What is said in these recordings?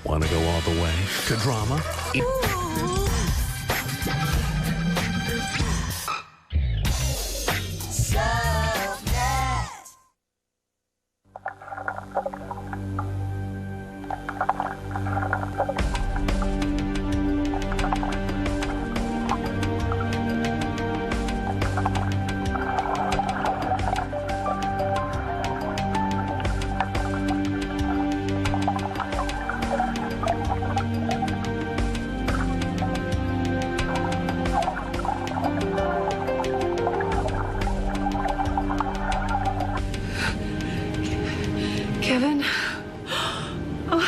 Want to go all the way to drama? Kevin? Oh,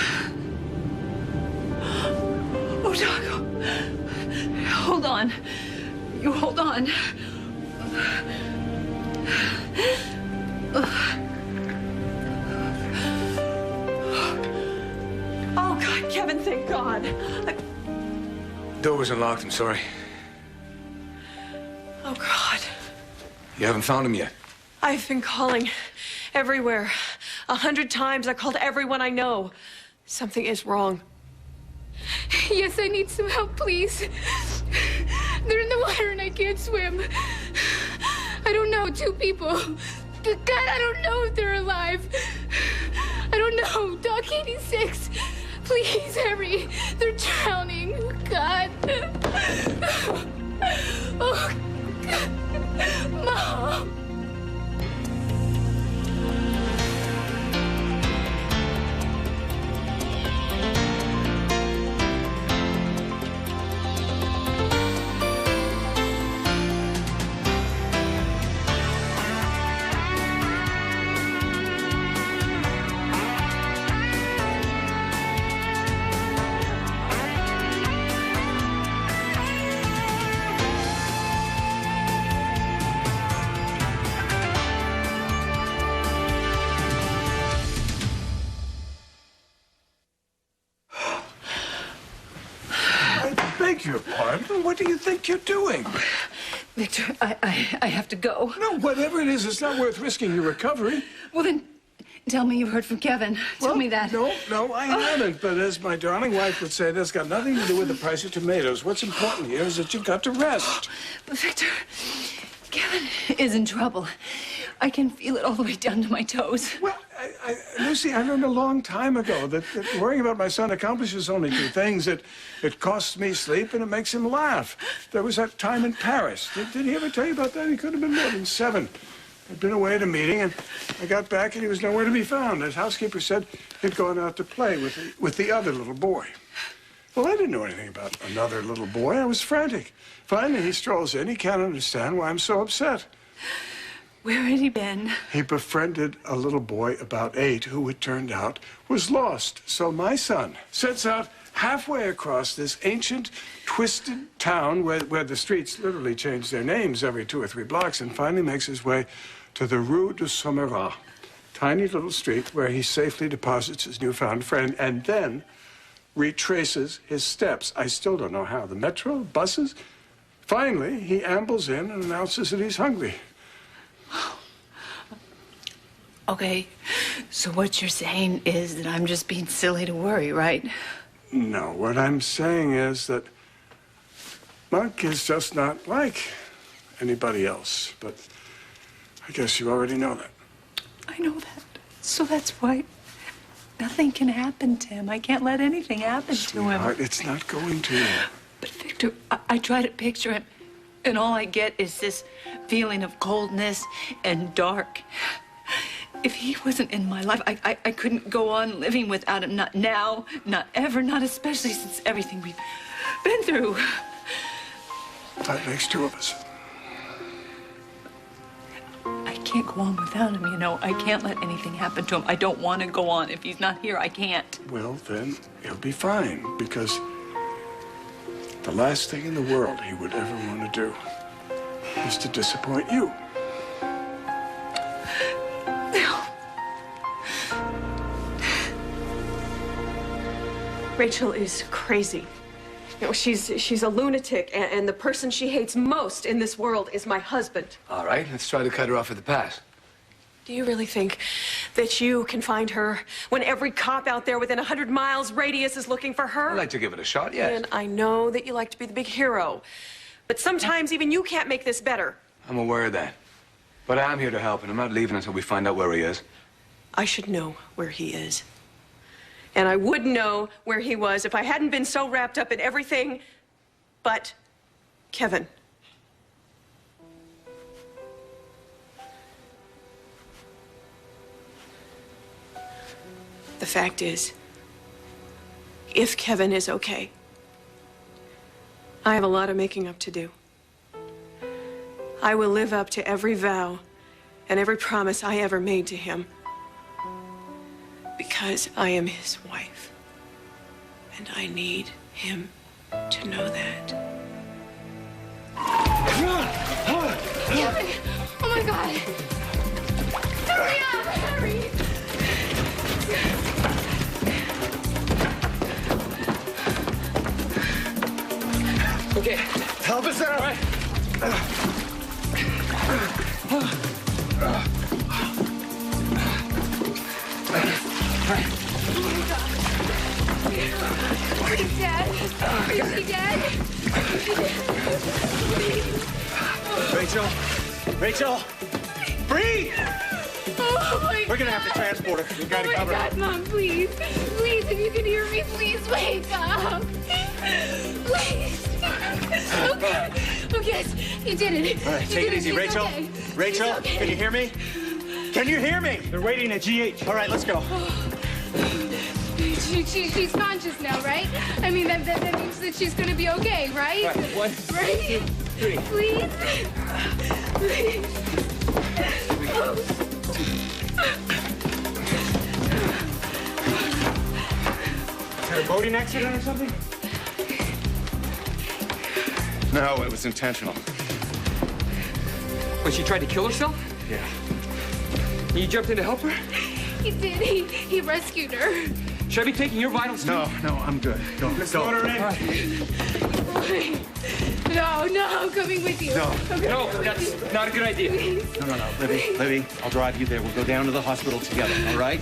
Doc. Hold on. You hold on. Oh, God, Kevin, thank God. Door wasn't locked, I'm sorry. Oh, God. You haven't found him yet? I've been calling everywhere. 100 times. I called everyone I know. Something is wrong. Yes, I need some help, please. They're in the water and I can't swim. I don't know, 2 people. God, I don't know if they're alive. I don't know. Doc 86. Please, hurry. They're drowning. God. Oh, God. Mom. I beg your pardon? What do you think you're doing? Victor, I have to go. No, whatever it is, it's not worth risking your recovery. Well, then, tell me you've heard from Kevin. Tell me that. No, I haven't. But as my darling wife would say, that's got nothing to do with the price of tomatoes. What's important here is that you've got to rest. But, Victor, Kevin is in trouble. I can feel it all the way down to my toes. Well, Lucy, I learned a long time ago that worrying about my son accomplishes only 2 things. It costs me sleep and it makes him laugh. There was that time in Paris. Did he ever tell you about that? He could have been more than 7. I'd been away at a meeting, and I got back, and he was nowhere to be found. His housekeeper said he'd gone out to play with the other little boy. Well, I didn't know anything about another little boy. I was frantic. Finally, he strolls in. He can't understand why I'm so upset. Where had he been? He befriended a little boy about 8 who, it turned out, was lost. So my son sets out halfway across this ancient, twisted town where the streets literally change their names every 2 or 3 blocks, and finally makes his way to the Rue de Sommerat, tiny little street where he safely deposits his newfound friend and then retraces his steps. I still don't know how. The metro, buses. Finally, he ambles in and announces that he's hungry. Okay, so what you're saying is that I'm just being silly to worry, right? No, what I'm saying is that Monk is just not like anybody else. But I guess you already know that. I know that. So that's why nothing can happen to him. I can't let anything happen to him. Sweetheart, it's not going to. But Victor, I try to picture him, and all I get is this feeling of coldness and dark. If he wasn't in my life, I couldn't go on living without him. Not now, not ever, not especially since everything we've been through. That makes 2 of us. I can't go on without him, you know. I can't let anything happen to him. I don't want to go on. If he's not here, I can't. Well, then he'll be fine, because the last thing in the world he would ever want to do is to disappoint you. Rachel is crazy. You know, she's a lunatic, and the person she hates most in this world is my husband. All right, let's try to cut her off at the pass. Do you really think that you can find her when every cop out there within 100 miles radius is looking for her? I'd like to give it a shot, yes. And I know that you like to be the big hero, but sometimes even you can't make this better. I'm aware of that. But I'm here to help, and I'm not leaving until we find out where he is. I should know where he is. And I would know where he was if I hadn't been so wrapped up in everything but Kevin. The fact is, if Kevin is okay, I have a lot of making up to do. I will live up to every vow and every promise I ever made to him. Because I am his wife. And I need him to know that. Kevin! Oh my God! Hurry up! Hurry! Okay, help us out. All right. Please, Dad. Is he dead? Rachel! Rachel! Breathe! Oh my We're gonna have to transport her. We gotta Oh my cover God, her. Mom, please. Please, if you can hear me, please wake up. Please. Okay. Oh, yes, you did it. All right, You take did it easy, She's Rachel. okay. Rachel, She's okay. can you hear me? Can you hear me? They're waiting at GH. All right, let's go. She's conscious now, right? I mean, that means that she's gonna be okay, right? Right, 1, Right? 2, 3. Please? Please? Is there a boating accident or something? No, it was intentional. When she tried to kill herself? Yeah. You jumped in to help her? He did. He rescued her. Should I be taking your vitals too? No, I'm good. Go, Let's go. load her in. All right. No, I'm coming with you. No. No, that's not a good idea. No. Libby, I'll drive you there. We'll go down to the hospital together, all right?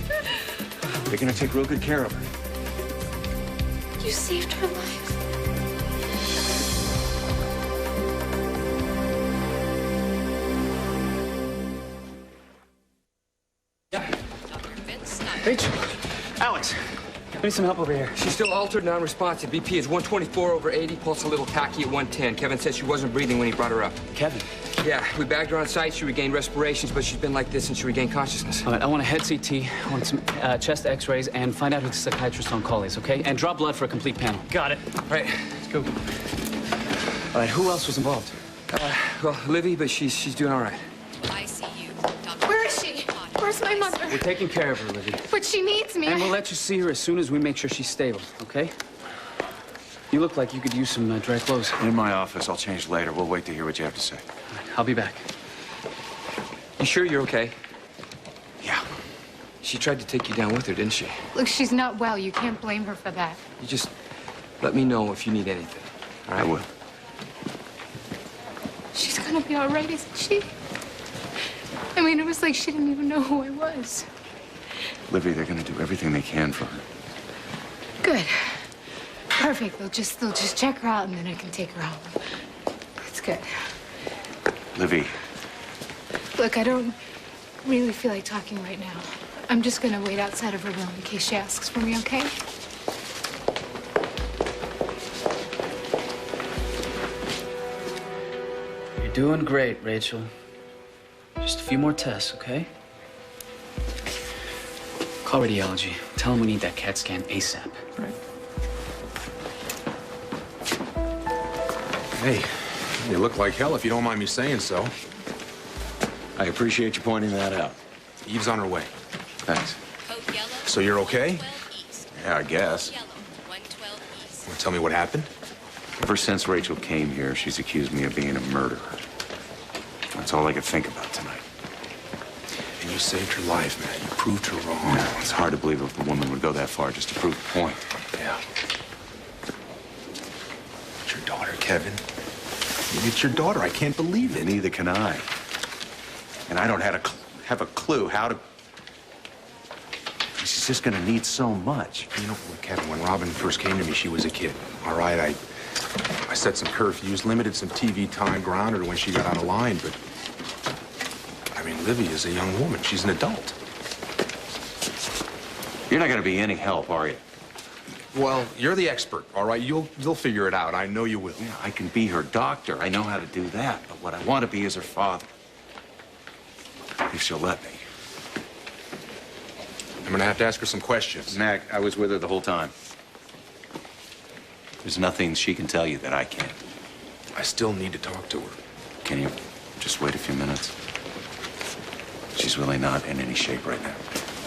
They're gonna take real good care of her. You saved her life. Rachel, Alex, I need some help over here. she's still altered, non-responsive. BP is 124/80, pulse a little tachy at 110. Kevin said she wasn't breathing when he brought her up. Kevin. Yeah, we bagged her on site. She regained respirations, but she's been like this since she regained consciousness. All right, I want a head CT, I want some chest x-rays, and find out who the psychiatrist on call is, okay? And draw blood for a complete panel. Got it. All right, Let's go. All right, who else was involved? well, Livy, but she's doing all right. ICU. Where is she? Where's my mother? We're taking care of her, Livy. But she needs me. And we'll let you see her as soon as we make sure she's stable, okay? You look like you could use some dry clothes. In my office. I'll change later. We'll wait to hear what you have to say. All right, I'll be back. You sure you're okay? Yeah. She tried to take you down with her, didn't she? Look, she's not well. You can't blame her for that. You just let me know if you need anything. All right? I will. She's gonna be all right, isn't she? I mean, it was like she didn't even know who I was. Livy, they're gonna do everything they can for her. Good. Perfect. They'll just check her out and then I can take her home. That's good. Livy, Look, I don't really feel like talking right now. I'm just gonna wait outside of her room in case she asks for me, okay? You're doing great, Rachel. Just a few more tests, okay? Call radiology. Tell them we need that CAT scan ASAP. Right. Hey, you look like hell if you don't mind me saying so. I appreciate you pointing that out. Eve's on her way. Thanks. Code yellow. So you're okay? 112 east. Yeah, I guess. Yellow. 112 east. Well, tell me what happened? Ever since Rachel came here, she's accused me of being a murderer. That's all I could think about tonight. And you saved her life, man. You proved her wrong. Yeah, it's hard to believe if a woman would go that far just to prove the point. Yeah. It's your daughter, Kevin. It's your daughter. I can't believe it. Neither can I. And I don't have a clue how to... She's just gonna need so much. You know, Kevin, when Robin first came to me, she was a kid. All right, I set some curfews, limited some TV time, grounded her when she got out of line, but... I mean, Livy is a young woman. She's an adult. You're not gonna be any help, are you? Well, you're the expert, all right? You'll figure it out. I know you will. Yeah, I can be her doctor. I know how to do that. But what I want to be is her father. If she'll let me. I'm gonna have to ask her some questions. Mac, I was with her the whole time. There's nothing she can tell you that I can't. I still need to talk to her. Can you just wait a few minutes? She's really not in any shape right now.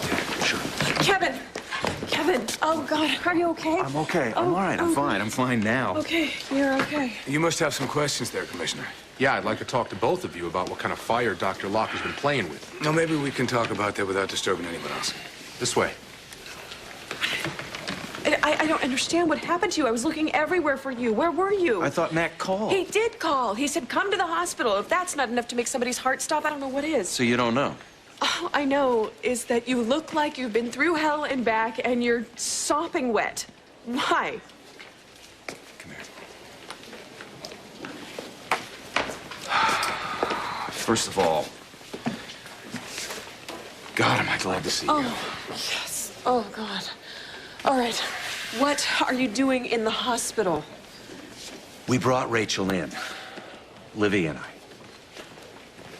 Yeah, sure. Kevin! Kevin! Oh, God, are you okay? I'm okay. I'm all right. I'm fine. I'm fine now. Okay, you're okay. You must have some questions there, Commissioner. Yeah, I'd like to talk to both of you about what kind of fire Dr. Locke has been playing with. Now, maybe we can talk about that without disturbing anyone else. This way. I don't understand what happened to you. I was looking everywhere for you. Where were you? I thought Mac called. He did call. He said, come to the hospital. If that's not enough to make somebody's heart stop, I don't know what is. So you don't know? All I know is that you look like you've been through hell and back and you're sopping wet. Why? Come here. First of all, God, am I glad to see you. Oh, yes. Oh, God. All right. What are you doing in the hospital? We brought Rachel in. Livy and I.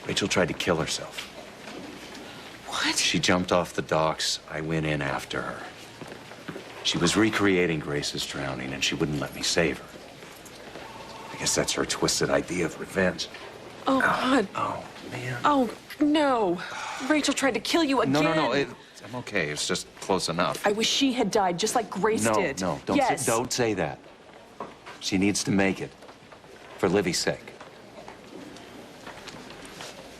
Rachel tried to kill herself. What? She jumped off the docks. I went in after her. She was recreating Grace's drowning, and she wouldn't let me save her. I guess that's her twisted idea of revenge. Oh, God. Oh, man. Oh, no. Rachel tried to kill you again. No. I'm okay. It's just close enough. I wish she had died just like Grace did. No. Yes. Don't say that. She needs to make it. For Livy's sake.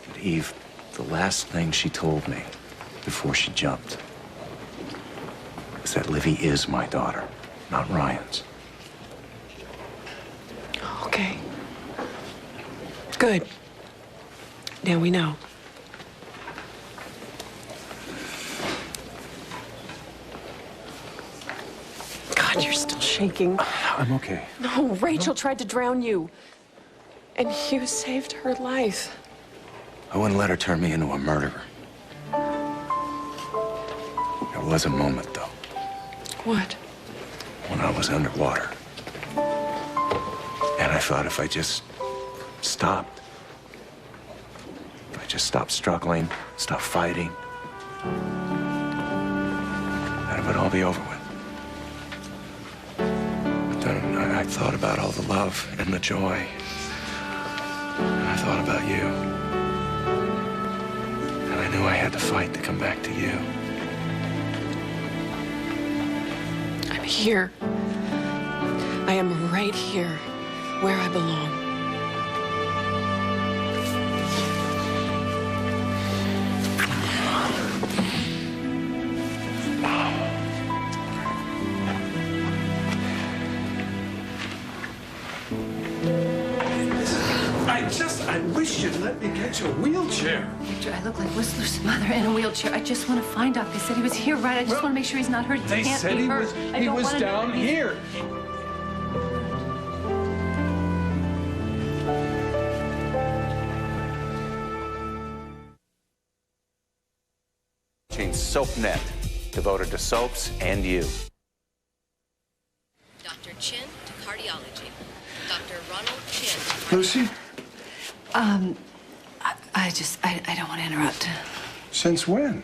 But Eve, the last thing she told me before she jumped was that Livy is my daughter, not Ryan's. Okay. Good. Now we know. God, you're still shaking. I'm okay. No, Rachel tried to drown you. And you saved her life. I wouldn't let her turn me into a murderer. There was a moment, though, What? when I was underwater. And I thought if I just stopped, if I just stopped struggling, stopped fighting, then it would all be over with. But then I thought about all the love and the joy. And I thought about you. And I knew I had to fight to come back to you. I'm here. I am right here where I belong. I wish you'd let me get you a wheelchair. Victor, I look like Whistler's mother in a wheelchair. I just want to find out. They said he was here, right? I just want to make sure he's not hurt. They can't said be he hurt. was down here. SoapNet, devoted to soaps and you. Dr. Chin to cardiology. Dr. Ronald Chin. Lucy? I don't want to interrupt. Since when?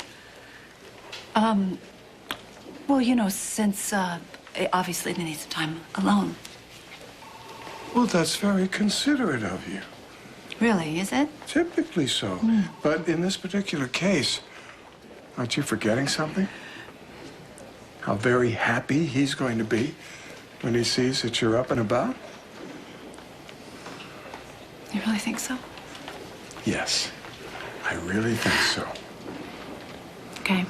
Well, you know, since, obviously they need some time alone. Well, that's very considerate of you. Really, is it? Typically so. But in this particular case, aren't you forgetting something? How very happy he's going to be when he sees that you're up and about? You really think so? Yes, I really think so. Okay.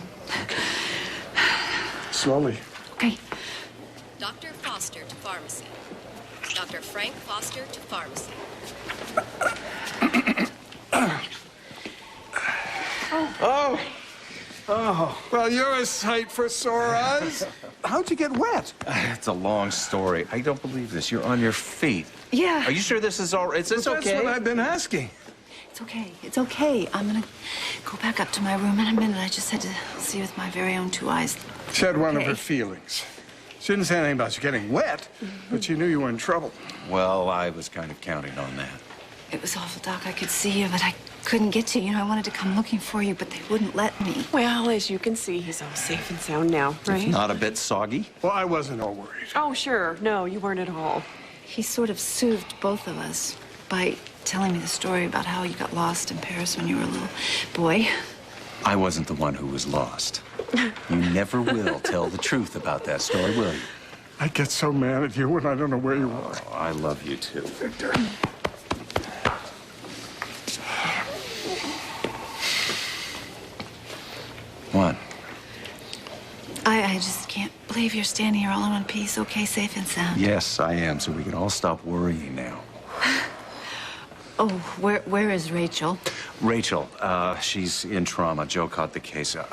Slowly. Okay. Dr. Foster to pharmacy. Dr. Frank Foster to pharmacy. Oh, Oh. Oh. Well, you're a sight for sore eyes. How'd you get wet? It's a long story. I don't believe this. You're on your feet. Yeah. Are you sure this is all right? It's okay? That's what I've been asking. It's okay. It's okay. I'm gonna go back up to my room in a minute. I just had to see with my very own 2 eyes. She had one of Okay. her feelings. She didn't say anything about you getting wet, but she knew you were in trouble. Well, I was kind of counting on that. It was awful, Doc. I could see you, but I couldn't get to you. You know, I wanted to come looking for you, but they wouldn't let me. Well, as you can see, he's all safe and sound now, right? Not a bit soggy? Well, I wasn't all worried. Oh, sure. No, you weren't at all. He sort of soothed both of us by telling me the story about how you got lost in Paris when you were a little boy. I wasn't the one who was lost. You never will tell the truth about that story, will you? I get so mad at you when I don't know where you are. Oh, I love you too, Victor. What? I just can't believe you're standing here all in one piece, okay, safe and sound. Yes, I am, so we can all stop worrying now. Oh, where is Rachel? Rachel, she's in trauma. Joe caught the case. I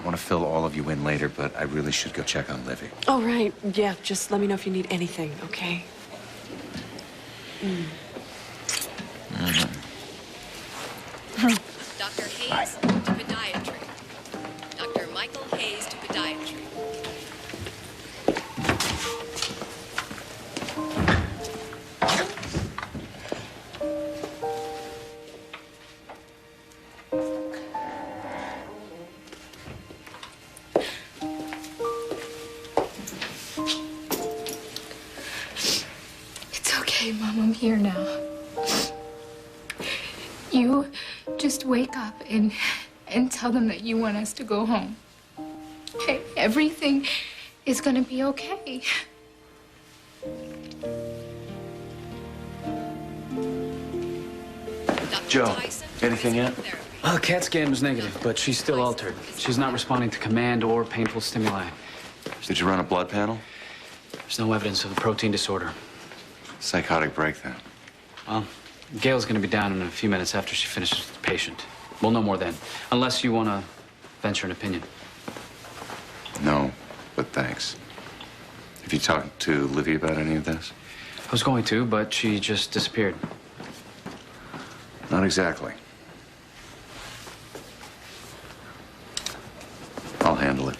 want to fill all of you in later, but I really should go check on Livy. Oh, right. Yeah, just let me know if you need anything, okay? Dr. Hayes to podiatry. Dr. Michael Hayes to podiatry. It's okay, Mom. I'm here now. You just wake up and tell them that you want us to go home. Okay? Everything is gonna be okay. Dr. Joe, Tyson, anything yet? therapy. CAT scan was negative, but she's still altered. She's not responding to command or painful stimuli. Did you run a blood panel? There's no evidence of a protein disorder. Psychotic breakdown. Well, Gail's going to be down in a few minutes after she finishes with the patient. We'll know more then, unless you want to venture an opinion. No, but thanks. Have you talked to Livy about any of this? I was going to, but she just disappeared. Not exactly. I'll handle it.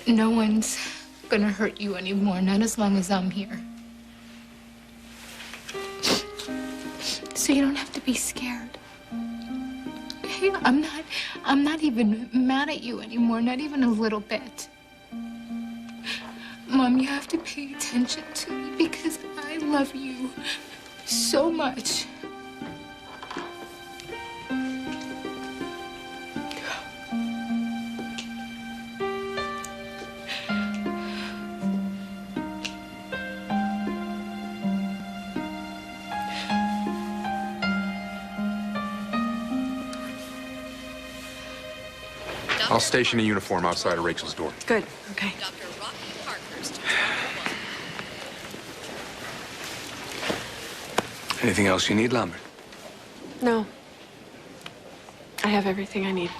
No one's gonna hurt you anymore, not as long as I'm here. So you don't have to be scared. Hey, I'm not even mad at you anymore, not even a little bit. Mom, you have to pay attention to me because I love you so much. I'll station a uniform outside of Rachel's door. Good, okay. Dr. Rocky Parkhurst to 101. Anything else you need, Lambert? No. I have everything I need.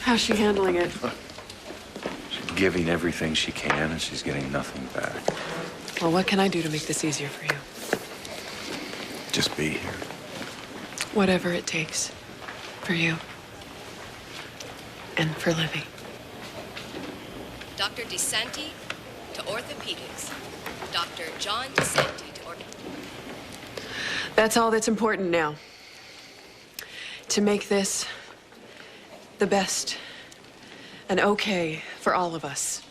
How's she handling it? She's giving everything she can, and she's getting nothing back. Well, what can I do to make this easier for you? Just be here. Whatever it takes. For you. And for Livy. Dr. DeSanti to orthopedics. Dr. John DeSanti to orthopedics. That's all that's important now. To make this the best and okay for all of us.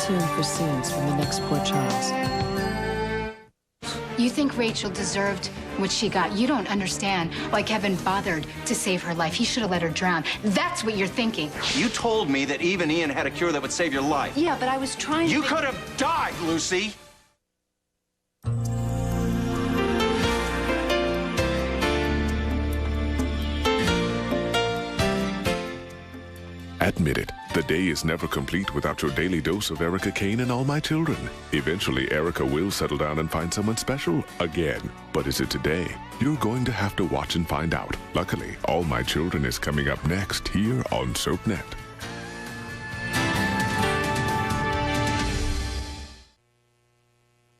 tuned for scenes from the next Port Charles. You think Rachel deserved what she got. You don't understand why Kevin bothered to save her life. He should have let her drown. That's what you're thinking. You told me that Eve and Ian had a cure that would save your life. Yeah, but I was trying to... You could have died, Lucy! Admit it, the day is never complete without your daily dose of Erica Kane and All My Children. Eventually, Erica will settle down and find someone special again. But is it today? You're going to have to watch and find out. Luckily, All My Children is coming up next here on SoapNet.